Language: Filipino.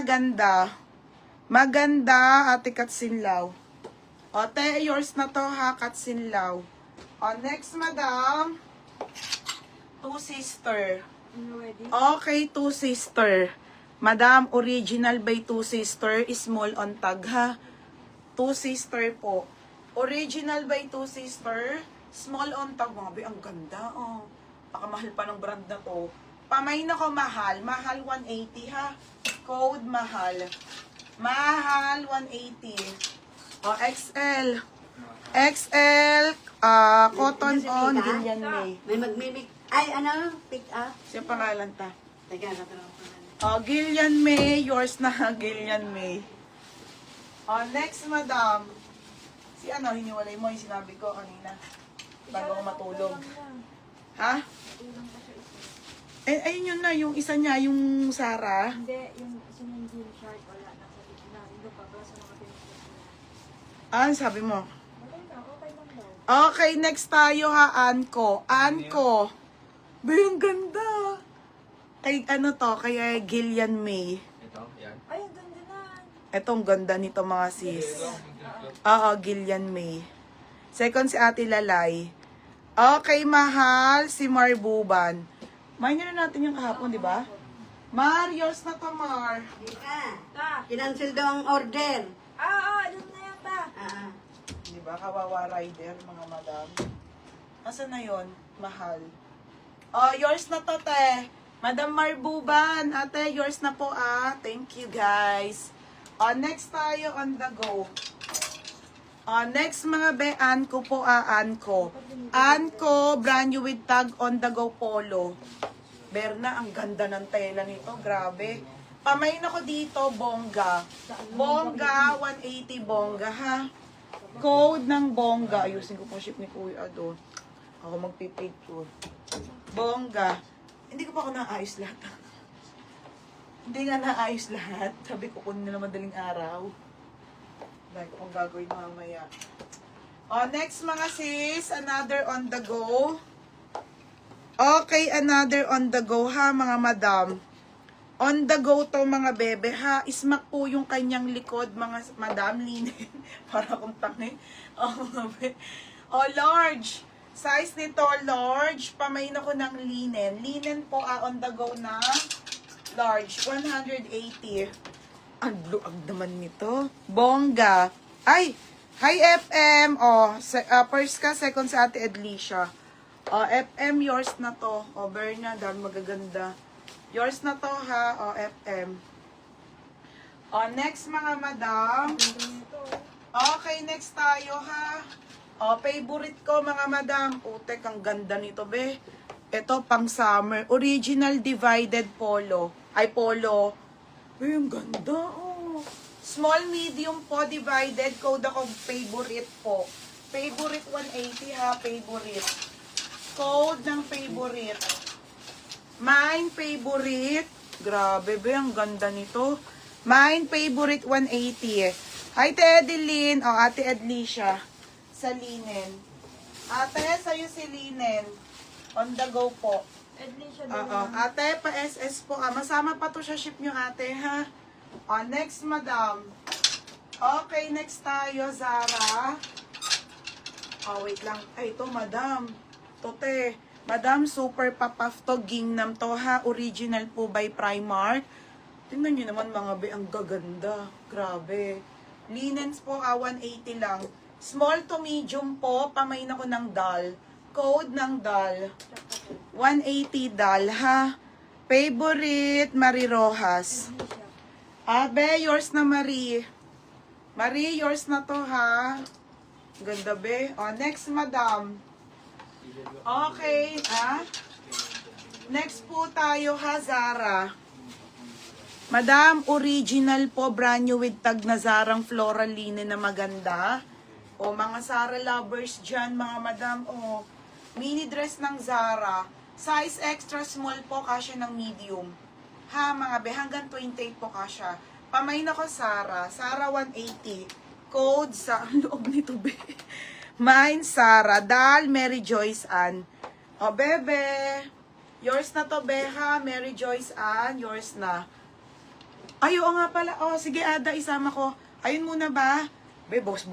maganda. Maganda, Ate Katsinlaw. O, te, yours na to ha, Katsinlaw. O, next, madam. Two sister. Okay, two sister. Madam, original by two sister, small on tag ha. Two sister po. Original by two sister, small on tag. Mabi, ang ganda oh. Pakamahal pa ng brand na to. Pamay na ko mahal. Mahal 180 ha. Code mahal. Mahal 180. O, XL. XL, cotton on, Gillian May. May magmimik. Ay, ano? Pick up. Siya pangalan ta. Teka, natanong ko na. O, Gillian May. Yours na, Gillian May. O, next, madam. Si ano, hiniwalay mo yung sinabi ko kanina. Bago ako matulog. Ha? Eh, ayun yun na, yung isa niya, yung Sarah. Hindi, yung siningil shark, wala na sa gitna. Hindi pa ba sa mga pinagkakita? Ah, sabi mo. Okay lang daw. Okay, next tayo ha, Anko. Anko. Ba, yung ganda. Kay ano to, kay Gillian May. Ito, yan. Ay, ang ganda na. Etong ganda nito mga sis. Oo, Gillian May. Second si Ate Lalay. Okay, mahal si Marbuban. Main na natin yung kahapon, di ba? Mar, yours na to, Mar. Ta. Kinancel daw ang order. Doon na yata. Di ba? Kawawa rider, mga madam. Asan na yon? Mahal. Oh, yours na to, te. Madam Marbuban. Ate, yours na po, ah. Thank you, guys. Oh, next tayo on the go. Oh, next mga be, Anko po, Anko. Anko, brand new with tag on the go polo. Berna, ang ganda ng tela nito. Grabe. Pamain ako dito, bongga. Bongga, 180 bongga, ha? Code ng bongga. Ayusin ko po ship ni Kuya doon. Ako magpipicture. Bongga. Hindi ko pa ako naayos lahat. Hindi nga naayos lahat. Sabi ko, kunin na madaling araw. Dahil kung gagawin mamaya. O, next mga sis, another on the go. Okay, another on the go ha, mga madam. On the go to mga bebe ha. Ismak po yung kanyang likod, mga madam, linen. Para akong tangi. O, large. Size nito, large. Pamain ako ng linen. Linen po on the go na large. 180. Ang luag naman nito. Bongga. Ay! Hi, FM. First ka, second sa Ate Edlisha. FM, yours na to. Berna, dahil magaganda. Yours na to, ha. FM. Next, mga madam. Okay, next tayo, ha. Favorite ko, mga madam. Putek, ang ganda nito, be. Ito, pang summer. Original divided polo. Ay, polo. Ay, ang ganda, oh. Small, medium po, divided. Code ako, favorite po. Favorite 180 ha, favorite. Code ng favorite. Mine, favorite. Grabe, be, ang ganda nito. Mine, favorite 180. Hi, Ate Edeline. Ate Edlisha. Sa linen. Ate, sa'yo si linen. On the go po. Edlisha Ate, pa-SS po. Masama pa to sa ship nyo, ate, ha? Next, madam. Okay, next tayo, Zara. Wait lang. Ay, ito, madam. Tote. Madam, super papaf to. Gingnam to, ha? Original po by Primark. Tingnan nyo naman, mga be, ang gaganda. Grabe. Linens po, 180 lang. Small to medium po. Pamain ako ng doll. Code ng doll. 180 doll, ha? Favorite, Marie Rojas. Be, yours na, Marie. Marie, yours na to, ha? Ganda, be. Next, madam. Okay, ha? Next po tayo, ha, Zara. Madam, original po, brand new with tag na Zarang floral linen na maganda. Mga Zara lovers dyan, mga madam. Mini dress ng Zara. Size extra small po, kasya ng medium. Ha, mga be, hanggang 28 po kasya. Pamain ako, Zara. Zara 180. Code sa, ang loob nito, be. Mine, Zara. Dal, Mary Joyce Ann. Bebe. Yours na to, be, ha. Mary Joyce Ann, yours na. Ay, oo nga pala. Oh, sige, Ada, isama ko. Ayun muna ba? Be, boss.